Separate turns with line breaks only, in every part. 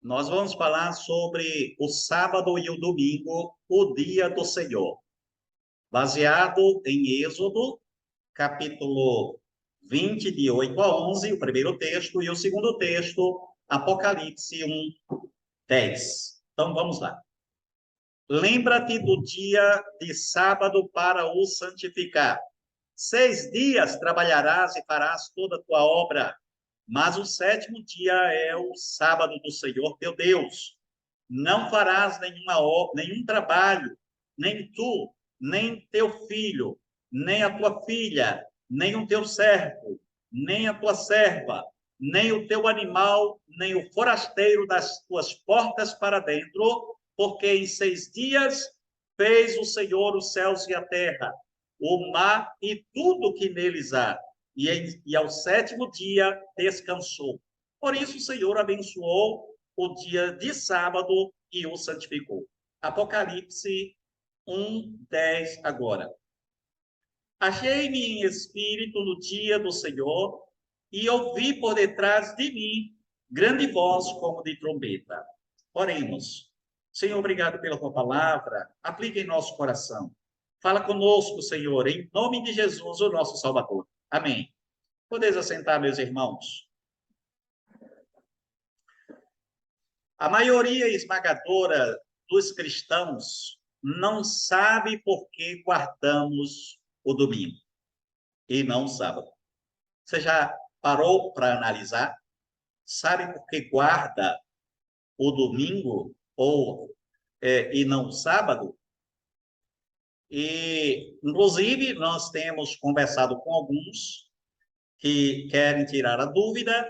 Nós vamos falar sobre o sábado e o domingo, o dia do Senhor, baseado em Êxodo, capítulo 20, de 8 a 11, o primeiro texto, e o segundo texto, Apocalipse 1, 10. Então, vamos lá. Lembra-te do dia de sábado para o santificar. 6 dias trabalharás e farás toda a tua obra, mas o sétimo dia é o sábado do Senhor teu Deus. Não farás nenhuma obra, nenhum trabalho, nem tu, nem teu filho, nem a tua filha, nem o teu servo, nem a tua serva, nem o teu animal, nem o forasteiro das tuas portas para dentro, porque em 6 dias fez o Senhor os céus e a terra, o mar e tudo que neles há, e ao sétimo dia descansou. Por isso o Senhor abençoou o dia de sábado e o santificou. Apocalipse 1, 10 agora. Achei-me em espírito no dia do Senhor e ouvi por detrás de mim grande voz como de trombeta. Oremos. Senhor, obrigado pela tua palavra. Aplica em nosso coração. Fala conosco, Senhor, em nome de Jesus, o nosso Salvador. Amém. Podeis assentar, meus irmãos. A maioria esmagadora dos cristãos não sabe por que guardamos o domingo e não o sábado. Você já parou para analisar? Sabe por que guarda o domingo e não o sábado? E, inclusive, nós temos conversado com alguns que querem tirar a dúvida,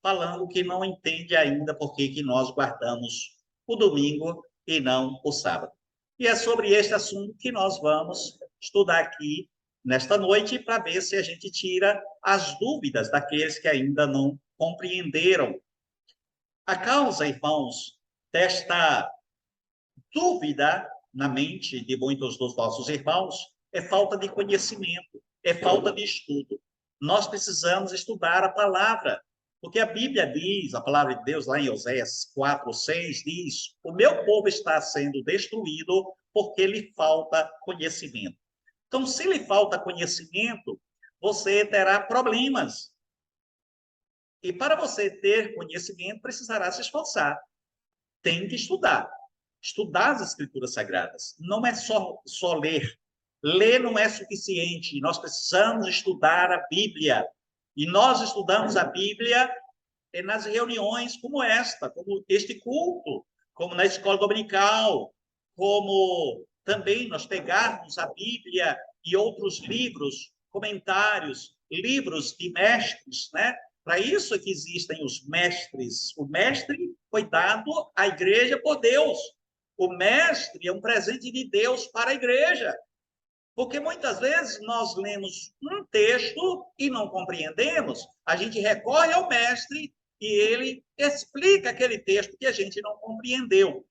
falando que não entende ainda por que nós guardamos o domingo e não o sábado. E é sobre este assunto que nós vamos estudar aqui nesta noite para ver se a gente tira as dúvidas daqueles que ainda não compreenderam. A causa, irmãos, desta dúvida na mente de muitos dos nossos irmãos é falta de conhecimento, é falta de estudo. Nós precisamos estudar a palavra, porque a Bíblia diz, a palavra de Deus lá em Oséias 4, 6, diz: o meu povo está sendo destruído porque lhe falta conhecimento. Então, se lhe falta conhecimento, você terá problemas. E para você ter conhecimento, precisará se esforçar. Tem que estudar. Estudar as Escrituras Sagradas. Não é só ler. Ler não é suficiente. Nós precisamos estudar a Bíblia. E nós estudamos a Bíblia nas reuniões como esta, como este culto, como na escola dominical, como também nós pegarmos a Bíblia e outros livros, comentários, livros de mestres, né? Para isso é que existem os mestres. O mestre foi dado à igreja por Deus. O mestre é um presente de Deus para a igreja. Porque muitas vezes nós lemos um texto e não compreendemos, a gente recorre ao mestre e ele explica aquele texto que a gente não compreendeu.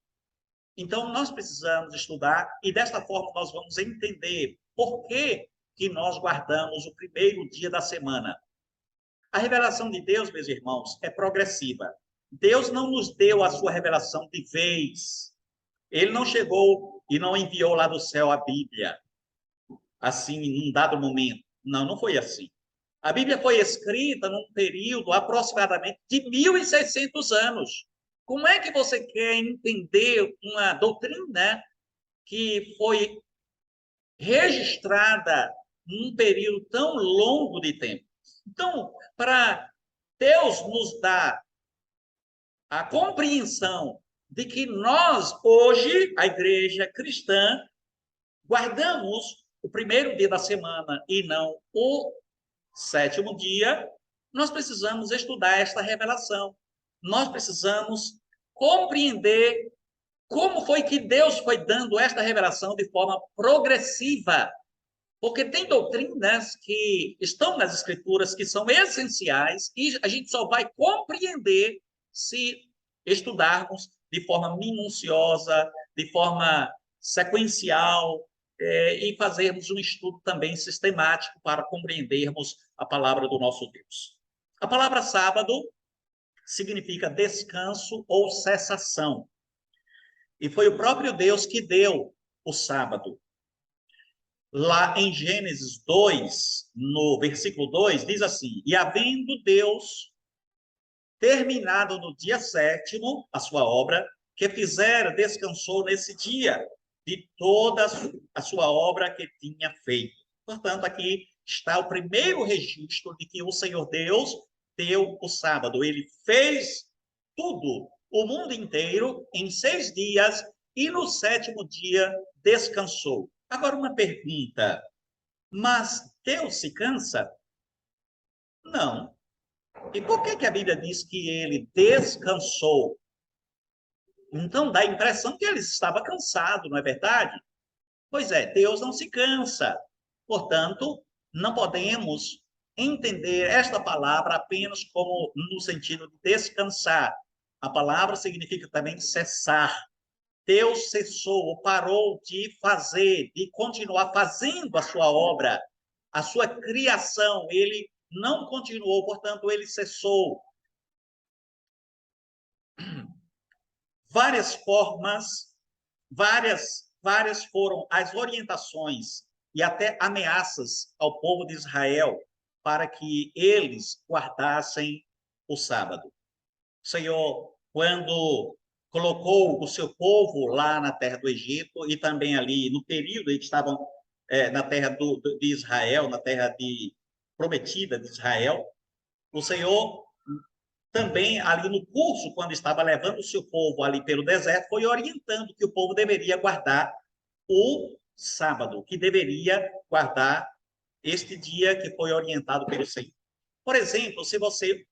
Então, nós precisamos estudar e desta forma nós vamos entender por que nós guardamos o primeiro dia da semana. A revelação de Deus, meus irmãos, é progressiva. Deus não nos deu a sua revelação de vez. Ele não chegou e não enviou lá do céu a Bíblia, assim, em um dado momento. Não, não foi assim. A Bíblia foi escrita num período aproximadamente de 1.600 anos. Como é que você quer entender uma doutrina que foi registrada num período tão longo de tempo? Então, para Deus nos dar a compreensão de que nós, hoje, a igreja cristã, guardamos o primeiro dia da semana e não o sétimo dia, nós precisamos estudar esta revelação. Nós precisamos compreender como foi que Deus foi dando esta revelação de forma progressiva. Porque tem doutrinas que estão nas Escrituras que são essenciais e a gente só vai compreender se estudarmos de forma minuciosa, de forma sequencial, e fazermos um estudo também sistemático para compreendermos a palavra do nosso Deus. A palavra sábado significa descanso ou cessação. E foi o próprio Deus que deu o sábado. Lá em Gênesis 2, no versículo 2, diz assim: E havendo Deus terminado no dia sétimo a sua obra, que fizera, descansou nesse dia de toda a sua obra que tinha feito. Portanto, aqui está o primeiro registro de que o Senhor Deus deu o sábado. Ele fez tudo, o mundo inteiro, em 6 dias, e no sétimo dia descansou. Agora, uma pergunta: mas Deus se cansa? Não. E por que a Bíblia diz que ele descansou? Então dá a impressão que ele estava cansado, não é verdade? Pois é, Deus não se cansa. Portanto, não podemos entender esta palavra apenas como no sentido de descansar. A palavra significa também cessar. Deus cessou ou parou de fazer, de continuar fazendo a sua obra, a sua criação. Ele não continuou, portanto, ele cessou. Várias formas, várias foram as orientações e até ameaças ao povo de Israel para que eles guardassem o sábado. O Senhor, quando colocou o seu povo lá na terra do Egito e também ali no período em que estavam na terra de Israel, na terra prometida de Israel, o Senhor também ali no curso, quando estava levando o seu povo ali pelo deserto, foi orientando que o povo deveria guardar o sábado, que deveria guardar este dia que foi orientado pelo Senhor. Por exemplo, se você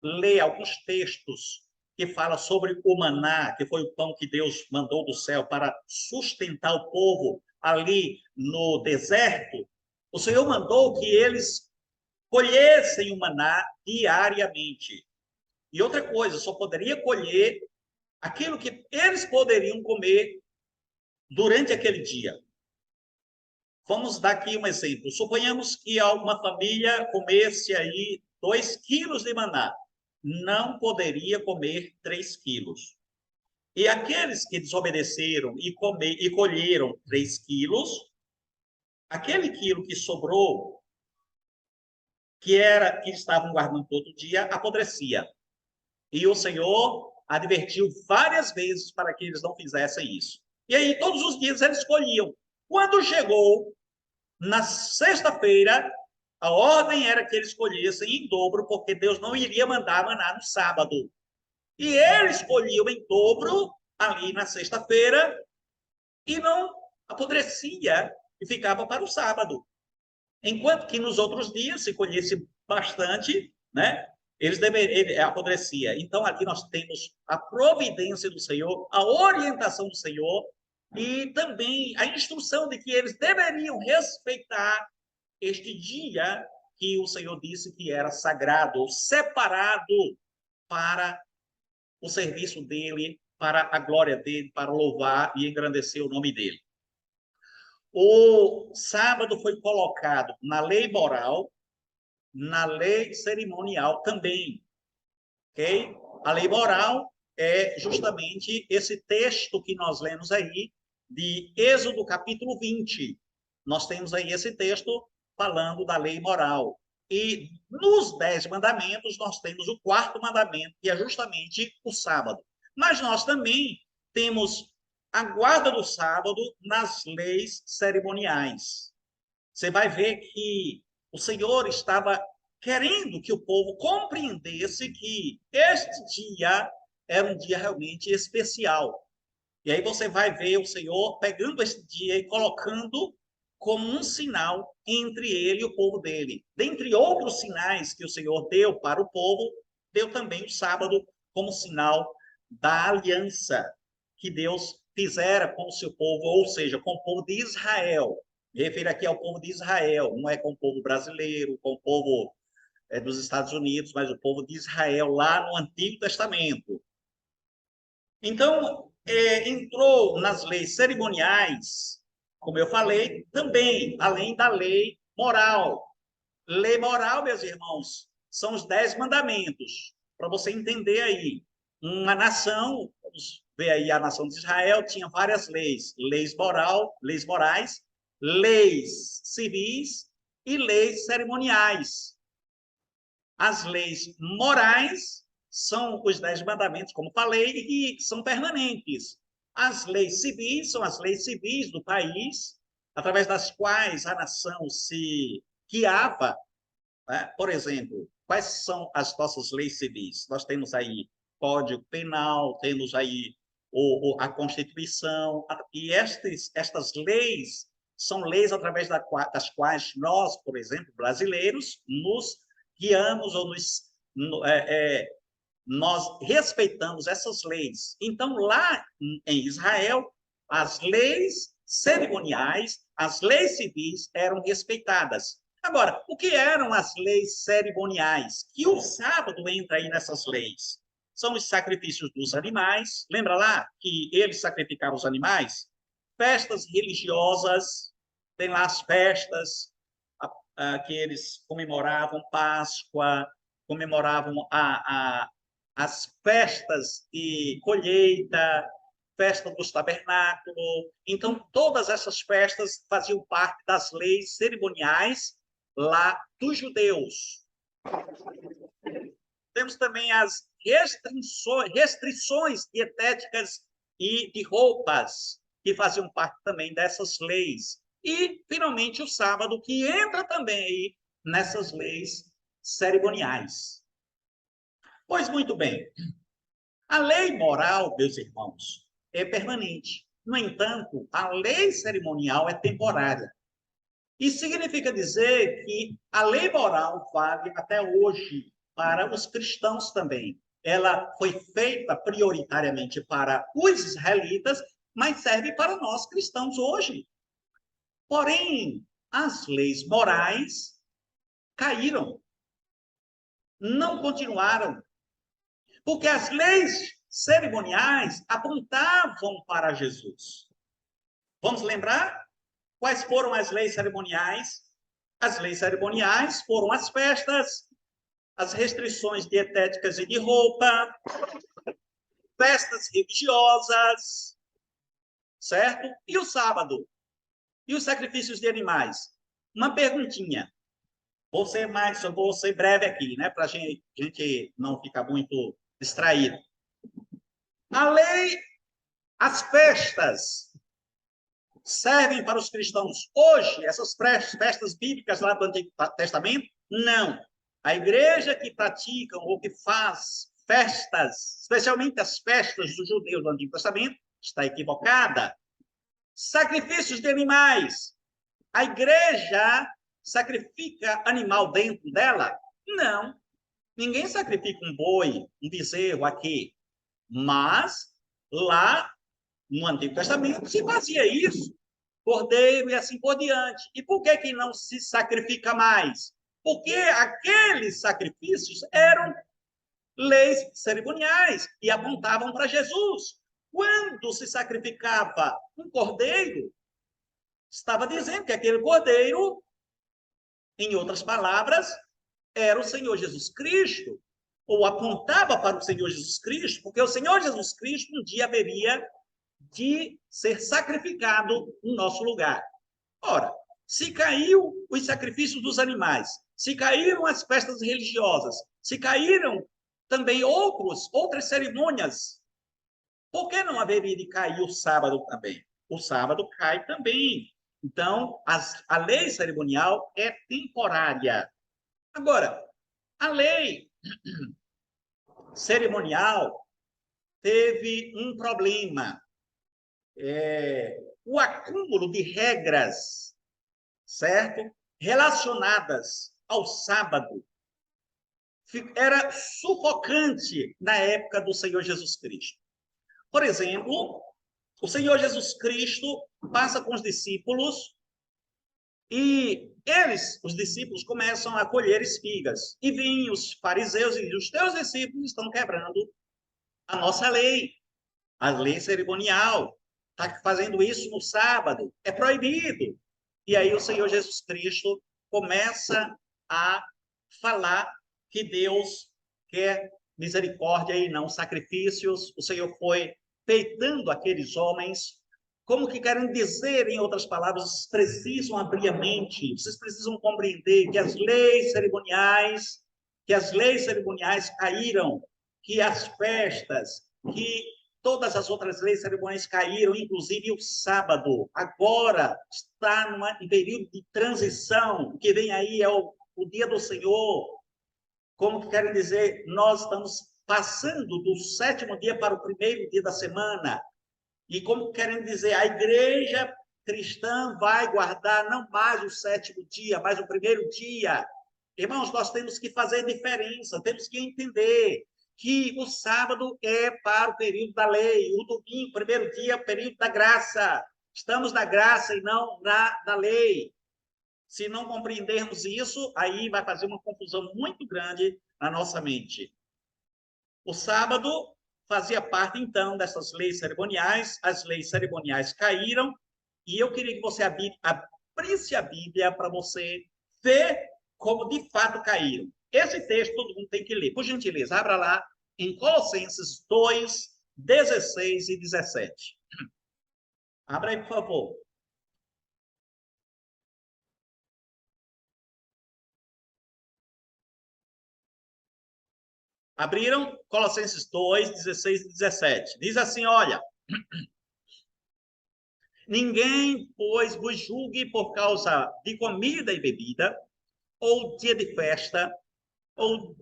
lê alguns textos que fala sobre o maná, que foi o pão que Deus mandou do céu para sustentar o povo ali no deserto, o Senhor mandou que eles colhessem o maná diariamente. E outra coisa, só poderia colher aquilo que eles poderiam comer durante aquele dia. Vamos dar aqui um exemplo. Suponhamos que uma família comesse aí 2 quilos de maná. Não poderia comer 3 quilos. E aqueles que desobedeceram e colheram 3 quilos, aquele quilo que sobrou, que estavam guardando todo dia, apodrecia. E o Senhor advertiu várias vezes para que eles não fizessem isso. E aí, todos os dias, eles escolhiam. Quando chegou na sexta-feira, a ordem era que eles escolhessem em dobro, porque Deus não iria mandar maná no sábado. E eles escolhiam em dobro ali na sexta-feira e não apodrecia e ficava para o sábado. Enquanto que nos outros dias, se colhesse bastante, né, ele apodrecia. Então, aqui nós temos a providência do Senhor, a orientação do Senhor e também a instrução de que eles deveriam respeitar este dia que o Senhor disse que era sagrado, separado para o serviço dele, para a glória dele, para louvar e engrandecer o nome dele. O sábado foi colocado na lei moral, na lei cerimonial também, ok? A lei moral é justamente esse texto que nós lemos aí, de Êxodo capítulo 20. Nós temos aí esse texto falando da lei moral. E nos 10 mandamentos, nós temos o 4º mandamento, que é justamente o sábado. Mas nós também temos a guarda do sábado nas leis cerimoniais. Você vai ver que o Senhor estava querendo que o povo compreendesse que este dia era um dia realmente especial. E aí você vai ver o Senhor pegando este dia e colocando como um sinal entre ele e o povo dele. Dentre outros sinais que o Senhor deu para o povo, deu também o sábado como sinal da aliança que Deus fizera com o seu povo, ou seja, com o povo de Israel. Me refiro aqui ao povo de Israel, não é com o povo brasileiro, com o povo dos Estados Unidos, mas o povo de Israel lá no Antigo Testamento. Então, entrou nas leis cerimoniais, como eu falei, também, além da lei moral. Lei moral, meus irmãos, são os 10 mandamentos. para você entender aí. Uma nação, vamos ver aí, a nação de Israel tinha várias leis, leis morais, leis civis e leis cerimoniais. As leis morais são os 10 mandamentos, como falei, e são permanentes. As leis civis são as leis civis do país, através das quais a nação se guiava, né? Por exemplo, quais são as nossas leis civis? Nós temos aí Código Penal, temos aí a Constituição, e estas leis são leis através das quais nós, por exemplo, brasileiros, nos guiamos ou nós respeitamos essas leis. Então, lá em Israel, as leis cerimoniais, as leis civis eram respeitadas. Agora, o que eram as leis cerimoniais? Que o sábado entra aí nessas leis. São os sacrifícios dos animais. Lembra lá que eles sacrificavam os animais? Festas religiosas, tem lá as festas que eles comemoravam, Páscoa, comemoravam as festas de colheita, festa dos tabernáculos. Então, todas essas festas faziam parte das leis cerimoniais lá dos judeus. Temos também as restrições dietéticas e de roupas, que faziam parte também dessas leis. E, finalmente, o sábado, que entra também aí nessas leis cerimoniais. Pois muito bem, a lei moral, meus irmãos, é permanente. No entanto, a lei cerimonial é temporária. Isso significa dizer que a lei moral vale até hoje para os cristãos também. Ela foi feita prioritariamente para os israelitas, mas serve para nós cristãos hoje. Porém, as leis morais caíram, não continuaram, porque as leis cerimoniais apontavam para Jesus. Vamos lembrar quais foram as leis cerimoniais? As leis cerimoniais foram as festas, as restrições dietéticas e de roupa, festas religiosas, certo? E o sábado? E os sacrifícios de animais? Uma perguntinha. Vou ser breve aqui, né? Para a gente não ficar muito distraído. A lei, as festas servem para os cristãos hoje, essas festas bíblicas lá do Antigo Testamento? Não. A igreja que pratica ou que faz festas, especialmente as festas dos judeus do Antigo Testamento, está equivocada. Sacrifícios de animais. A igreja sacrifica animal dentro dela? Não. Ninguém sacrifica um boi, um bezerro aqui. Mas lá no Antigo Testamento se fazia isso. Cordeiro e assim por diante. E por que não se sacrifica mais? Porque aqueles sacrifícios eram leis cerimoniais e apontavam para Jesus. Quando se sacrificava um cordeiro, estava dizendo que aquele cordeiro, em outras palavras, era o Senhor Jesus Cristo, ou apontava para o Senhor Jesus Cristo, porque o Senhor Jesus Cristo um dia haveria de ser sacrificado no nosso lugar. Ora, se caiu os sacrifícios dos animais, se caíram as festas religiosas, se caíram também outras cerimônias, por que não haveria de cair o sábado também? O sábado cai também. Então, a lei cerimonial é temporária. Agora, a lei cerimonial teve um problema. O acúmulo de regras, certo? Relacionadas ao sábado, era sufocante na época do Senhor Jesus Cristo. Por exemplo, o Senhor Jesus Cristo passa com os discípulos e os discípulos, começam a colher espigas. E vêm os fariseus e os teus discípulos estão quebrando a nossa lei, a lei cerimonial. Está fazendo isso no sábado, é proibido. E aí o Senhor Jesus Cristo começa a falar que Deus quer misericórdia e não sacrifícios. O Senhor foi peitando aqueles homens, como que querem dizer, em outras palavras, vocês precisam abrir a mente, vocês precisam compreender que as leis cerimoniais caíram, que as festas, que todas as outras leis cerimoniais caíram, inclusive o sábado. Agora está em período de transição. O que vem aí é o dia do Senhor. Como que querem dizer? Nós estamos passando do sétimo dia para o primeiro dia da semana. E como querem dizer, a igreja cristã vai guardar não mais o sétimo dia, mas o primeiro dia. Irmãos, nós temos que fazer diferença, temos que entender que o sábado é para o período da lei, o domingo, o primeiro dia, é o período da graça. Estamos na graça e não na lei. Se não compreendermos isso, aí vai fazer uma confusão muito grande na nossa mente. O sábado fazia parte, então, dessas leis cerimoniais. As leis cerimoniais caíram, e eu queria que você abrisse a Bíblia para você ver como de fato caíram. Esse texto todo mundo tem que ler. Por gentileza, abra lá em Colossenses 2, 16 e 17. Abra aí, por favor. Abriram Colossenses 2, 16 e 17. Diz assim, olha, ninguém, pois, vos julgue por causa de comida e bebida, ou dia de festa, ou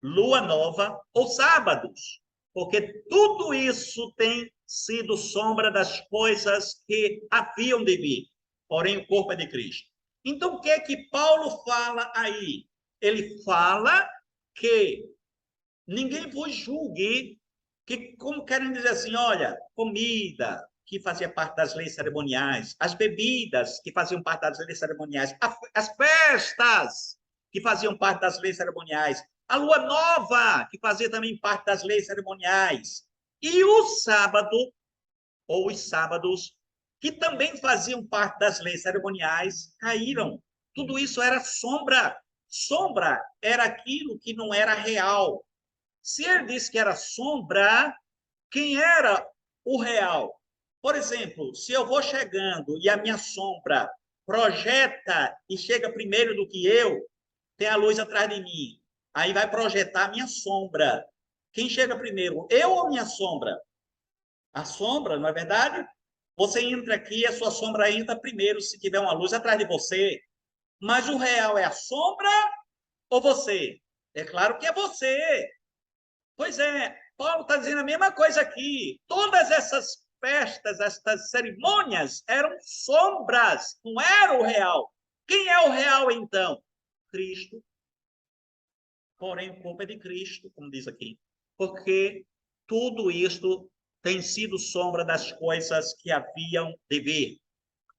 lua nova, ou sábados, porque tudo isso tem sido sombra das coisas que haviam de vir, porém o corpo é de Cristo. Então, o que é que Paulo fala aí? Ele fala que ninguém vos julgue, que como querem dizer assim, olha, comida, que fazia parte das leis cerimoniais, as bebidas, que faziam parte das leis cerimoniais, as festas, que faziam parte das leis cerimoniais, a lua nova, que fazia também parte das leis cerimoniais, e o sábado, ou os sábados, que também faziam parte das leis cerimoniais, caíram. Tudo isso era sombra. Sombra era aquilo que não era real. Se ele disse que era sombra, quem era o real? Por exemplo, se eu vou chegando e a minha sombra projeta e chega primeiro do que eu, tem a luz atrás de mim, aí vai projetar a minha sombra. Quem chega primeiro, eu ou minha sombra? A sombra, não é verdade? Você entra aqui, a sua sombra entra primeiro se tiver uma luz atrás de você. Mas o real é a sombra ou você? É claro que é você. Pois é, Paulo está dizendo a mesma coisa aqui. Todas essas festas, estas cerimônias eram sombras, não era o real. Quem é o real, então? Cristo. Porém, o corpo é de Cristo, como diz aqui. Porque tudo isto tem sido sombra das coisas que haviam de vir.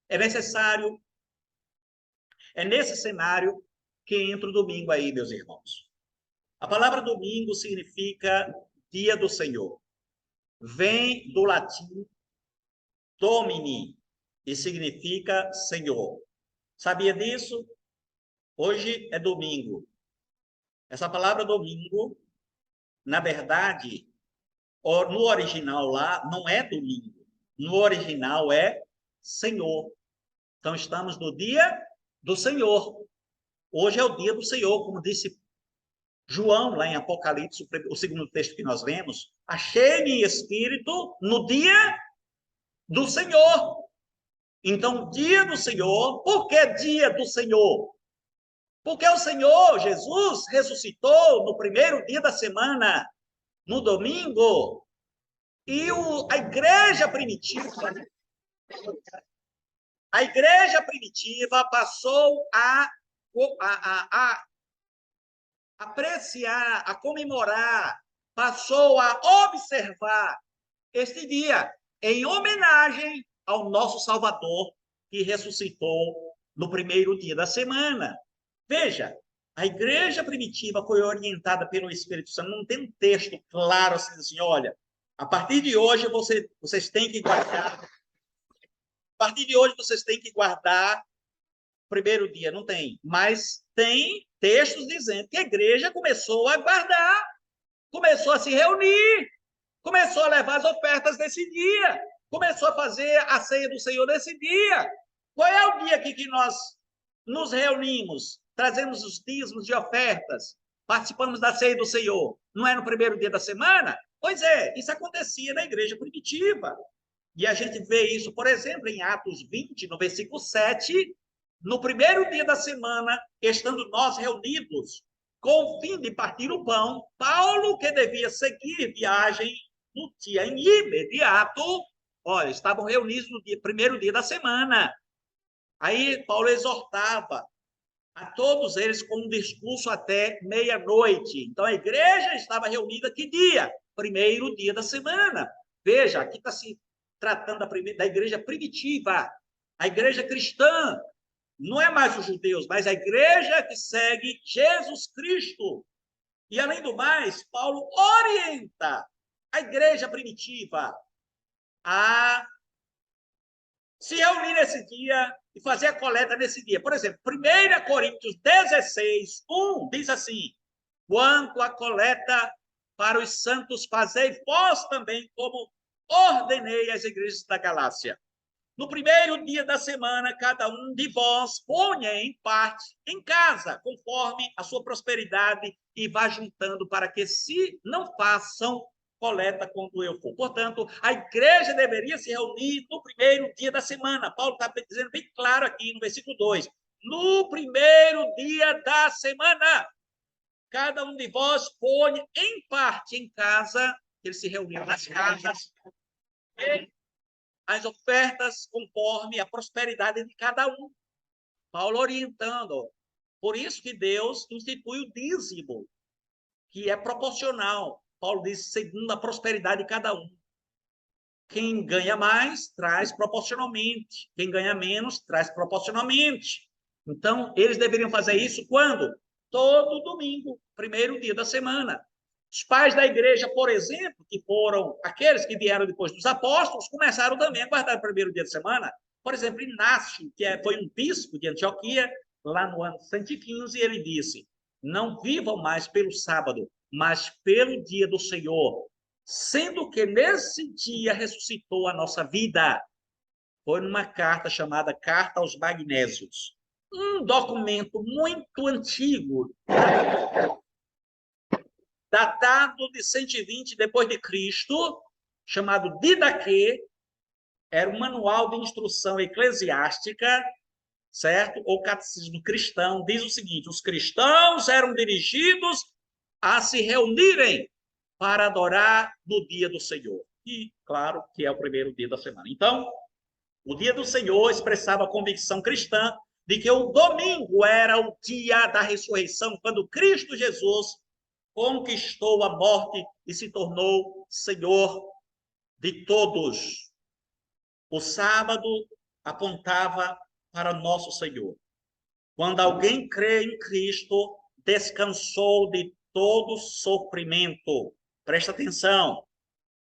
É necessário, é nesse cenário que entra o domingo aí, meus irmãos. A palavra domingo significa dia do Senhor. Vem do latim domini e significa Senhor. Sabia disso? Hoje é domingo. Essa palavra domingo, na verdade, no original lá, não é domingo. No original é Senhor. Então, estamos no dia do Senhor. Hoje é o dia do Senhor, como disse João, lá em Apocalipse, o segundo texto que nós lemos. Achei-me espírito no dia do Senhor. Então, dia do Senhor, por que dia do Senhor? Porque o Senhor Jesus ressuscitou no primeiro dia da semana, no domingo, e a igreja primitiva passou a apreciar, a comemorar, passou a observar este dia em homenagem ao nosso Salvador que ressuscitou no primeiro dia da semana. Veja, a igreja primitiva foi orientada pelo Espírito Santo. Não tem um texto claro assim, olha, a partir de hoje vocês têm que guardar. A partir de hoje vocês têm que guardar o primeiro dia. Não tem. Mas tem textos dizendo que a igreja começou a guardar. começou a se reunir, começou a levar as ofertas nesse dia, começou a fazer a ceia do Senhor nesse dia. Qual é o dia aqui que nós nos reunimos, trazemos os dízimos de ofertas, participamos da ceia do Senhor? Não é no primeiro dia da semana? Pois é, isso acontecia na igreja primitiva. E a gente vê isso, por exemplo, em Atos 20, no versículo 7, no primeiro dia da semana, estando nós reunidos com o fim de partir o pão, Paulo, que devia seguir viagem no dia imediato, olha, estavam reunidos no primeiro dia da semana. Aí Paulo exortava a todos eles com um discurso até meia-noite. Então a igreja estava reunida que dia? Primeiro dia da semana. Veja, aqui está se tratando da igreja primitiva, a igreja cristã. Não é mais os judeus, mas a igreja que segue Jesus Cristo. E, além do mais, Paulo orienta a igreja primitiva a se reunir nesse dia e fazer a coleta nesse dia. Por exemplo, 1 Coríntios 16, 1 diz assim: quanto à coleta para os santos, fazei vós também, como ordenei às igrejas da Galácia. No primeiro dia da semana, cada um de vós ponha em parte em casa, conforme a sua prosperidade, e vá juntando para que se não façam coleta quando eu for. Portanto, a igreja deveria se reunir no primeiro dia da semana. Paulo está dizendo bem claro aqui no versículo 2. No primeiro dia da semana, cada um de vós põe em parte em casa, eles se reuniam nas casas, as ofertas conforme a prosperidade de cada um. Paulo orientando. Por isso que Deus institui o dízimo, que é proporcional. Paulo diz, segundo a prosperidade de cada um. Quem ganha mais, traz proporcionalmente. Quem ganha menos, traz proporcionalmente. Então, eles deveriam fazer isso quando? Todo domingo, primeiro dia da semana. Os pais da igreja, por exemplo, que foram aqueles que vieram depois dos apóstolos, começaram também a guardar o primeiro dia de semana. Por exemplo, Inácio, que foi um bispo de Antioquia, lá no ano 115, ele disse, não vivam mais pelo sábado, mas pelo dia do Senhor, sendo que nesse dia ressuscitou a nossa vida. Foi numa carta chamada Carta aos Magnésios, um documento muito antigo, datado de 120 depois de Cristo, chamado Didaquê, era um manual de instrução eclesiástica, certo? Ou catecismo cristão, diz o seguinte: os cristãos eram dirigidos a se reunirem para adorar no dia do Senhor. E, claro, que é o primeiro dia da semana. Então, o dia do Senhor expressava a convicção cristã de que o domingo era o dia da ressurreição, quando Cristo Jesus conquistou a morte e se tornou Senhor de todos. O sábado apontava para nosso Senhor. Quando alguém crê em Cristo, descansou de todo sofrimento. Presta atenção.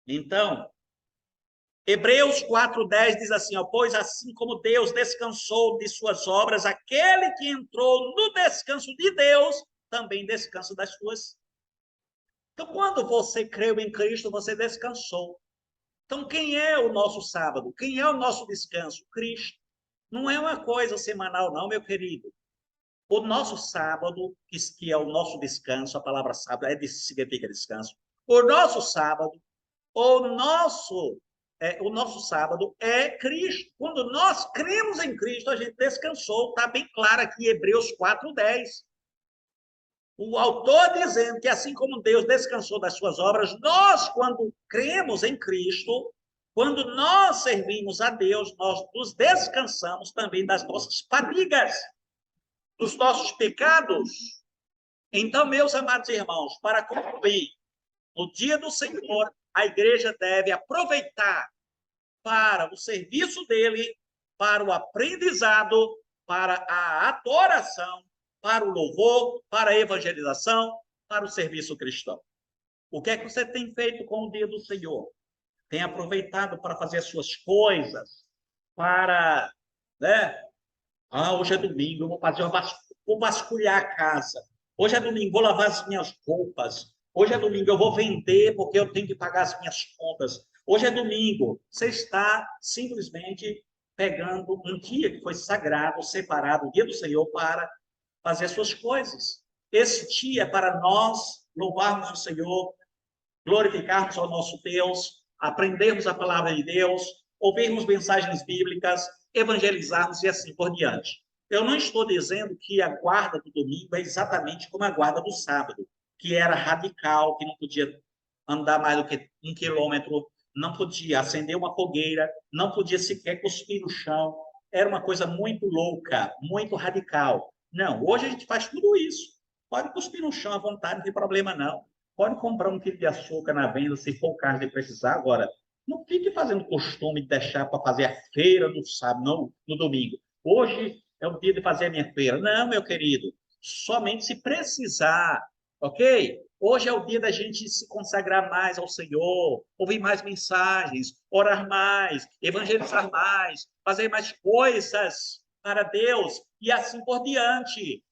Então, Hebreus 4:10 diz assim, ó, pois assim como Deus descansou de suas obras, aquele que entrou no descanso de Deus, também descansa das suas. Então, quando você creu em Cristo, você descansou. Então, quem é o nosso sábado? Quem é o nosso descanso? Cristo. Não é uma coisa semanal, não, meu querido. O nosso sábado, que é o nosso descanso, a palavra sábado significa descanso. O nosso sábado, o nosso sábado é Cristo. Quando nós cremos em Cristo, a gente descansou. Está bem claro aqui, Hebreus 4:10. O autor dizendo que assim como Deus descansou das suas obras, nós, quando cremos em Cristo, quando nós servimos a Deus, nós nos descansamos também das nossas fadigas, dos nossos pecados. Então, meus amados irmãos, para concluir, no dia do Senhor, a igreja deve aproveitar para o serviço dele, para o aprendizado, para a adoração, para o louvor, para a evangelização, para o serviço cristão. O que é que você tem feito com o dia do Senhor? Tem aproveitado para fazer as suas coisas, para, né? Hoje é domingo, eu vou vasculhar a casa. Hoje é domingo, vou lavar as minhas roupas. Hoje é domingo, eu vou vender porque eu tenho que pagar as minhas contas. Hoje é domingo. Você está simplesmente pegando um dia que foi sagrado, separado, o dia do Senhor, para fazer as suas coisas. Esse dia é para nós louvarmos o Senhor, glorificarmos ao nosso Deus, aprendermos a palavra de Deus, ouvirmos mensagens bíblicas, evangelizarmos e assim por diante. Eu não estou dizendo que a guarda do domingo é exatamente como a guarda do sábado, que era radical, que não podia andar mais do que 1 quilômetro, não podia acender uma fogueira, não podia sequer cuspir no chão. Era uma coisa muito louca, muito radical. Não, hoje a gente faz tudo isso. Pode cuspir no chão à vontade, não tem problema não. Pode comprar 1 quilo de açúcar na venda, se for o caso de precisar. Agora, não fique fazendo costume de deixar para fazer a feira no sábado, não, no domingo. Hoje é o dia de fazer a minha feira. Não, meu querido, somente se precisar, ok? Hoje é o dia da gente se consagrar mais ao Senhor, ouvir mais mensagens, orar mais, evangelizar mais, fazer mais coisas para Deus e assim por diante.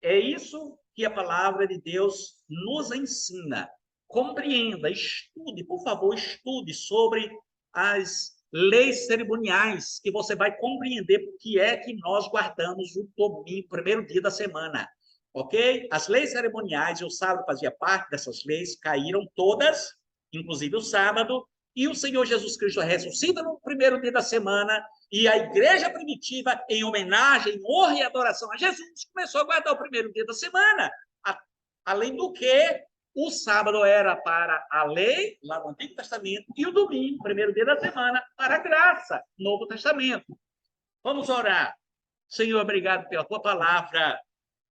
É isso que a palavra de Deus nos ensina. Compreenda, estude, por favor, estude sobre as leis cerimoniais, que você vai compreender por que é que nós guardamos o domingo, primeiro dia da semana. Ok? As leis cerimoniais, o sábado fazia parte dessas leis, caíram todas, inclusive o sábado, e o Senhor Jesus Cristo ressuscita no primeiro dia da semana, e a igreja primitiva, em homenagem, honra e adoração a Jesus, começou a guardar o primeiro dia da semana. Além do que, o sábado era para a lei, lá no Antigo Testamento, e o domingo, primeiro dia da semana, para a graça, Novo Testamento. Vamos orar. Senhor, obrigado pela tua palavra.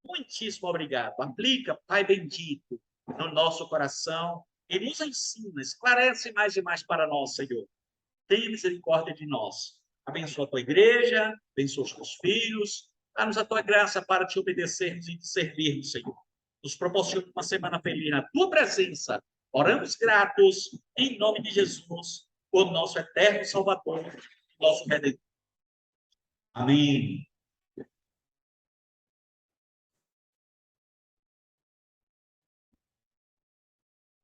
Muitíssimo obrigado. Aplica, Pai bendito, no nosso coração e nos ensina, esclarece mais e mais para nós, Senhor. Tenha misericórdia de nós. Abençoa a tua igreja, abençoa os teus filhos. Dá-nos a tua graça para te obedecermos e te servirmos, Senhor. Nos proporciona uma semana feliz na tua presença. Oramos gratos, em nome de Jesus, o nosso eterno Salvador, nosso Redentor. Amém.